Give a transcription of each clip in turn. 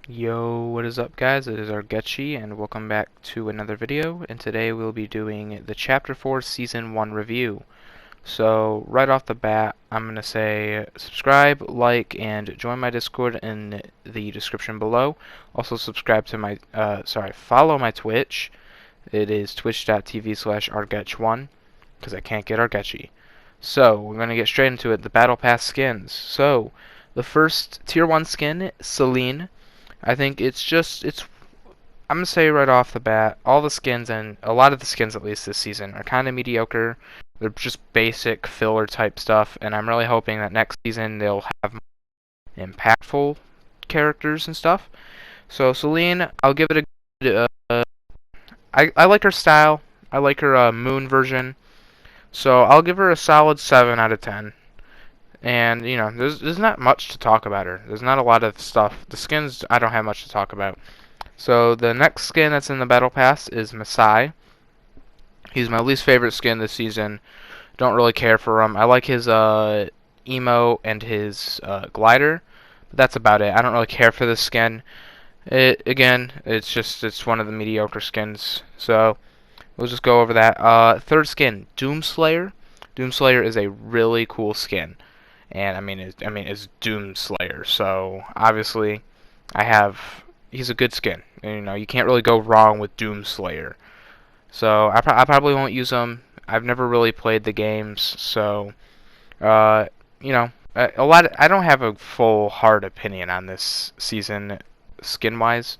Yo, what is up guys? It is Argetchi and welcome back to another video, and today we'll be doing the Chapter 4 Season 1 review. So right off the bat, I'm going to say subscribe, like, and join my Discord in the description below. Also subscribe to my, follow my Twitch. It is twitch.tv/argetch1 because I can't get Argetchi. So we're going to get straight into it, the Battle Pass skins. So the first Tier 1 skin, Celine. I think I'm gonna say right off the bat, all the skins, and a lot of the skins at least this season, are kind of mediocre. They're just basic filler type stuff, and I'm really hoping that next season they'll have more impactful characters and stuff. So Celine, I'll give it a good, I like her style. I like her moon version. So I'll give her a solid 7 out of 10. And, you know, there's not much to talk about her. There's not a lot of stuff. The skins, I don't have much to talk about. So the next skin that's in the Battle Pass is Masai. He's my least favorite skin this season. Don't really care for him. I like his emo and his glider, but that's about it. I don't really care for this skin. It's one of the mediocre skins. So we'll just go over that. Third skin, Doomslayer. Doomslayer is a really cool skin, and it's Doomslayer. So obviously, he's a good skin. And, you know, you can't really go wrong with Doomslayer. So I probably won't use him. I've never really played the games, so you know, I don't have a full hard opinion on this season skin wise,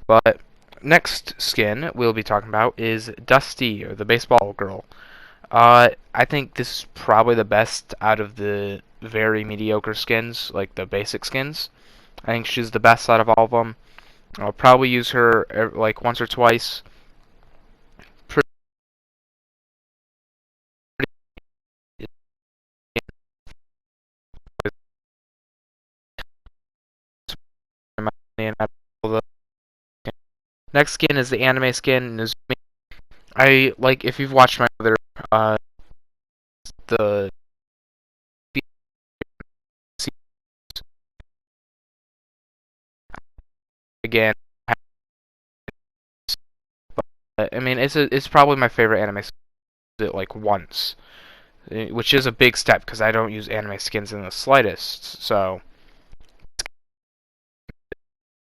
but next skin we'll be talking about is Dusty, or the baseball girl. I think this is probably the best out of the very mediocre skins, like the basic skins. I think she's the best out of all of them. I'll probably use her like once or twice. Next skin is the anime skin, Nezumi. I like, if you've watched my other the again. I mean, it's probably my favorite anime skin. It like once, which is a big step because I don't use anime skins in the slightest. So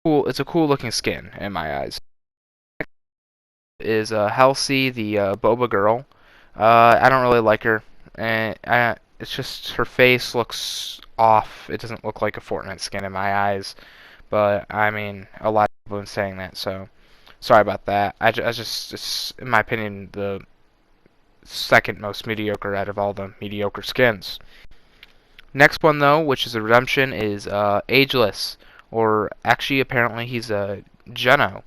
cool. It's a cool looking skin in my eyes. Is Halsey, the boba girl. I don't really like her, and it's just her face looks off. It doesn't look like a Fortnite skin in my eyes. But I mean, a lot of people have been saying that, so sorry about that. I just, it's, in my opinion, the second most mediocre out of all the mediocre skins. Next one, though, which is a redemption, is Ageless, or actually, apparently, he's a Geno,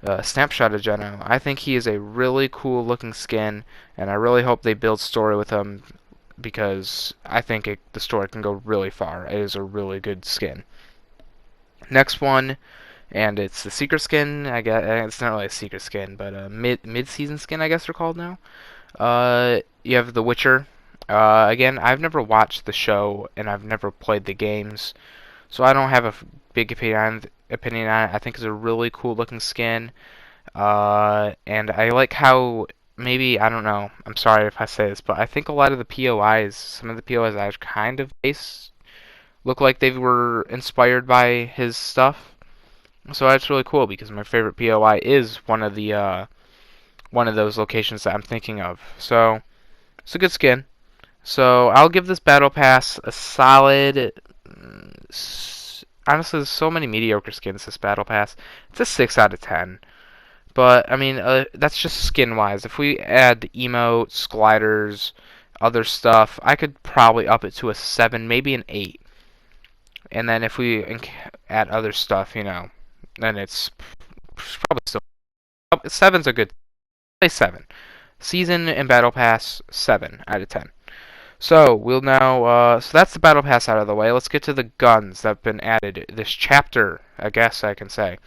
a snapshot of Geno. I think he is a really cool looking skin, and I really hope they build story with him because I think the story can go really far. It is a really good skin. Next one, and it's the secret skin. I guess it's not really a secret skin, but a mid-season skin, I guess they're called now. You have The Witcher. Again, I've never watched the show and I've never played the games, so I don't have a big opinion on it. I think it's a really cool looking skin, and I like how, maybe, I don't know. I'm sorry if I say this, but I think a lot of the POIs, some of the POIs are kind of based, look like they were inspired by his stuff. So that's really cool because my favorite POI is one of those locations that I'm thinking of. So it's a good skin. So I'll give this battle pass a solid. Honestly, there's so many mediocre skins this battle pass. It's a 6 out of 10. But I mean, that's just skin wise. If we add the emotes, gliders, other stuff, I could probably up it to a 7, maybe an 8. And then if we add other stuff, you know, then it's probably still 7's a good. Say 7. Season and battle pass 7 out of 10. So we'll now. So that's the battle pass out of the way. Let's get to the guns that have been added this chapter, I guess I can say.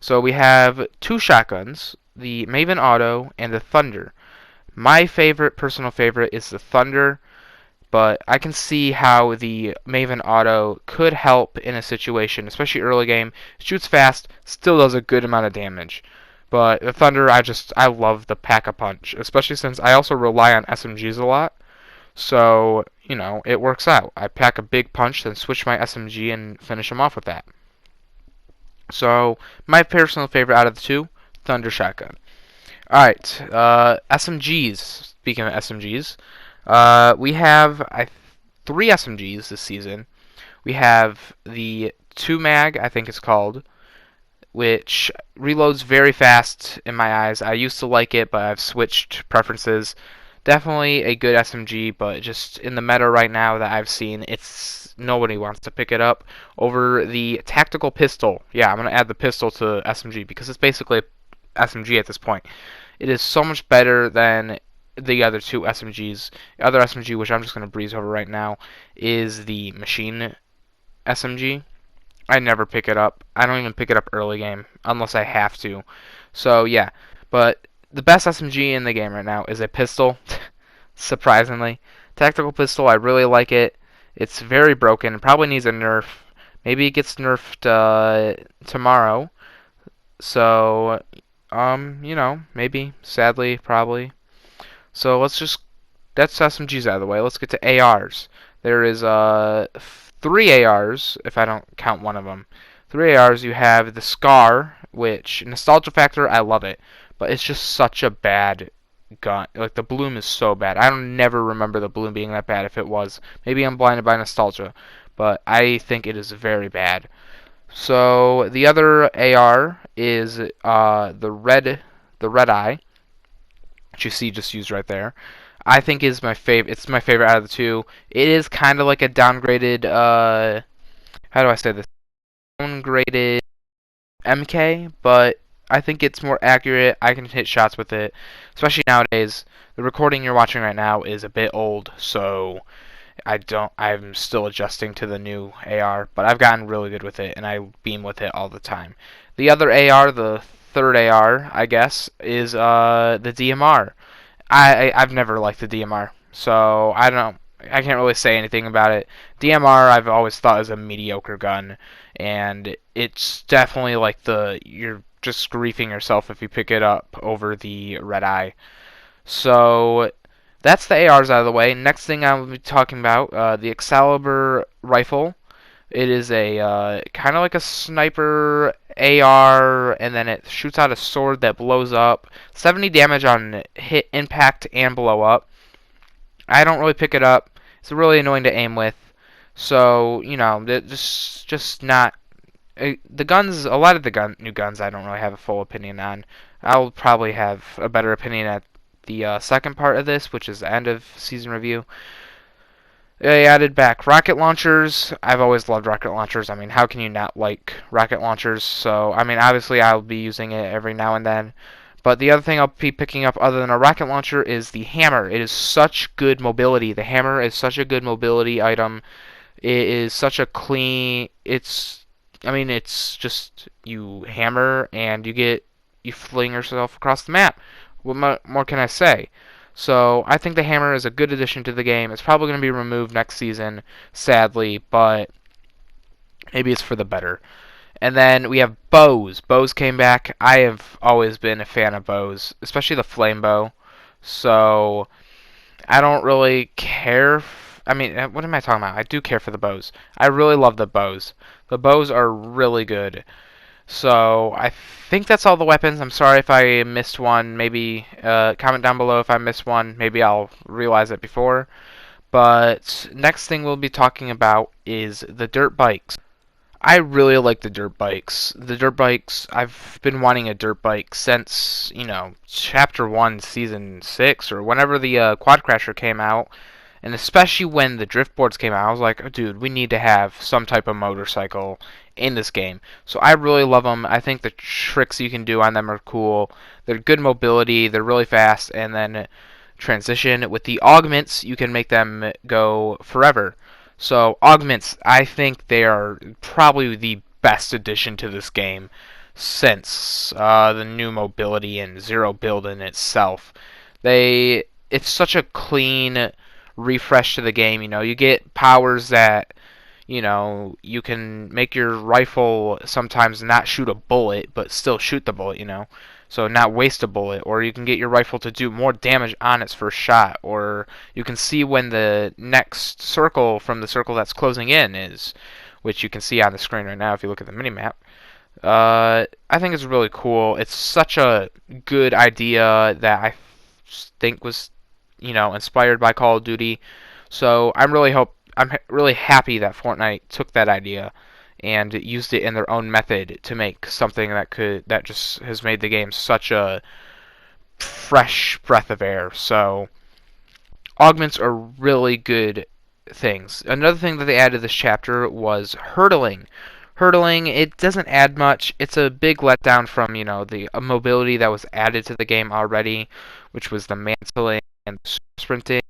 So we have 2 shotguns, the Maven Auto and the Thunder. My favorite, personal favorite, is the Thunder. but I can see how the Maven Auto could help in a situation, especially early game. It shoots fast, still does a good amount of damage. But the Thunder, I love the Pack-a-Punch, especially since I also rely on SMGs a lot. So, it works out. I pack a big punch, then switch my SMG and finish him off with that. So, my personal favorite out of the two, Thunder Shotgun. Alright, SMGs. Speaking of SMGs, we have three SMGs this season. We have the 2-mag, I think it's called, which reloads very fast in my eyes. I used to like it, but I've switched preferences. Definitely a good SMG, but just in the meta right now that I've seen, nobody wants to pick it up over the tactical pistol. Yeah, I'm going to add the pistol to SMG because it's basically SMG at this point. It is so much better than the other two SMGs. The other SMG, which I'm just going to breeze over right now, is the machine SMG. I never pick it up. I don't even pick it up early game unless I have to. So yeah, but the best SMG in the game right now is a pistol. Surprisingly, tactical pistol. I really like it. It's very broken. It probably needs a nerf. Maybe it gets nerfed tomorrow. So maybe. Sadly, probably. So that's SMGs out of the way. Let's get to ARs. There is 3 ARs, if I don't count one of them. 3 ARs, you have the Scar, which, nostalgia factor, I love it. But it's just such a bad gun. Like, the bloom is so bad. I don't never remember the bloom being that bad if it was. Maybe I'm blinded by nostalgia. But I think it is very bad. So, the other AR is the red eye, which you see just used right there. I think is my favorite. It's my favorite out of the two. It is kind of like a downgraded. How do I say this? Downgraded MK, but I think it's more accurate. I can hit shots with it, especially nowadays. The recording you're watching right now is a bit old, so I'm still adjusting to the new AR, but I've gotten really good with it, and I beam with it all the time. The other AR, the third AR, I guess, is the DMR. I've never liked the DMR, so I can't really say anything about it. DMR I've always thought is a mediocre gun, and it's definitely like you're just griefing yourself if you pick it up over the red eye. So that's the ARs out of the way. Next thing I will be talking about, the Excalibur rifle. It is a kind of like a sniper AR, and then it shoots out a sword that blows up. 70 damage on hit, impact, and blow up. I don't really pick it up. It's really annoying to aim with. So, just not... The guns, a lot of the new guns I don't really have a full opinion on. I'll probably have a better opinion at the second part of this, which is the end of season review. They added back rocket launchers. I've always loved rocket launchers. I mean, how can you not like rocket launchers? So, I mean, obviously I'll be using it every now and then. But the other thing I'll be picking up other than a rocket launcher is the hammer. It is such good mobility. The hammer is such a good mobility item. It is such a clean... it's just you hammer and you fling yourself across the map. What more can I say? So I think the hammer is a good addition to the game. It's probably going to be removed next season, sadly, but maybe it's for the better. And then we have bows. Bows came back. I have always been a fan of bows, especially the flame bow. So I don't really care. What am I talking about? I do care for the bows. I really love the bows. The bows are really good. So I think that's all the weapons. I'm sorry if I missed one. Maybe comment down below if I missed one. Maybe I'll realize it before. But next thing we'll be talking about is the dirt bikes. I really like the dirt bikes. The dirt bikes, I've been wanting a dirt bike since, Chapter 1, Season 6, or whenever the Quad Crasher came out. And especially when the drift boards came out, I was like, oh, dude, we need to have some type of motorcycle in this game. So I really love them. I think the tricks you can do on them are cool. They're good mobility, they're really fast, and then transition. With the augments, you can make them go forever. So augments, I think they are probably the best addition to this game since the new mobility and zero build in itself. It's such a clean refresh to the game. You know, you get powers that, you know, you can make your rifle sometimes not shoot a bullet, but still shoot the bullet, you know. So not waste a bullet, or you can get your rifle to do more damage on its first shot, or you can see when the next circle from the circle that's closing in is, which you can see on the screen right now if you look at the minimap. I think it's really cool. It's such a good idea that I think was, you know, inspired by Call of Duty. So I'm really happy that Fortnite took that idea and used it in their own method to make something that just has made the game such a fresh breath of air. So augments are really good things. Another thing that they added this chapter was hurdling. Hurdling, it doesn't add much. It's a big letdown from, you know, the mobility that was added to the game already, which was the mantling and the sprinting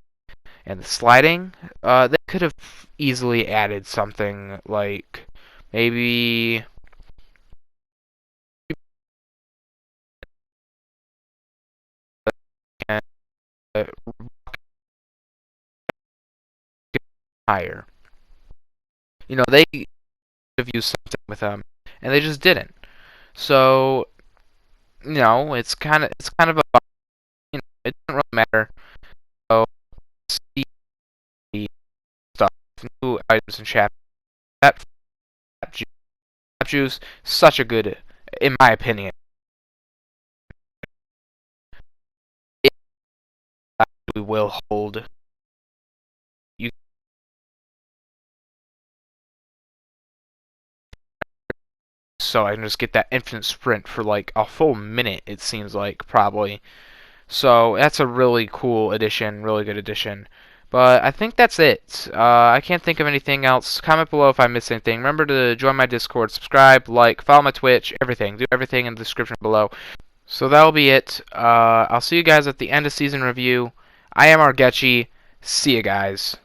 and the sliding. They could have easily added something like maybe uh, higher. You know, they could have used something with them, and they just didn't. So, you know, it's kind of a, you know, it doesn't really matter. So, see the stuff, new items and chapters. That juice, such a good, in my opinion. It actually will hold you, so I can just get that infinite sprint for like a full minute. It seems like probably. So that's a really cool addition, really good addition. But I think that's it. I can't think of anything else. Comment below if I missed anything. Remember to join my Discord, subscribe, like, follow my Twitch, everything. Do everything in the description below. So that'll be it. I'll see you guys at the end of season review. I am Argechi. See you guys.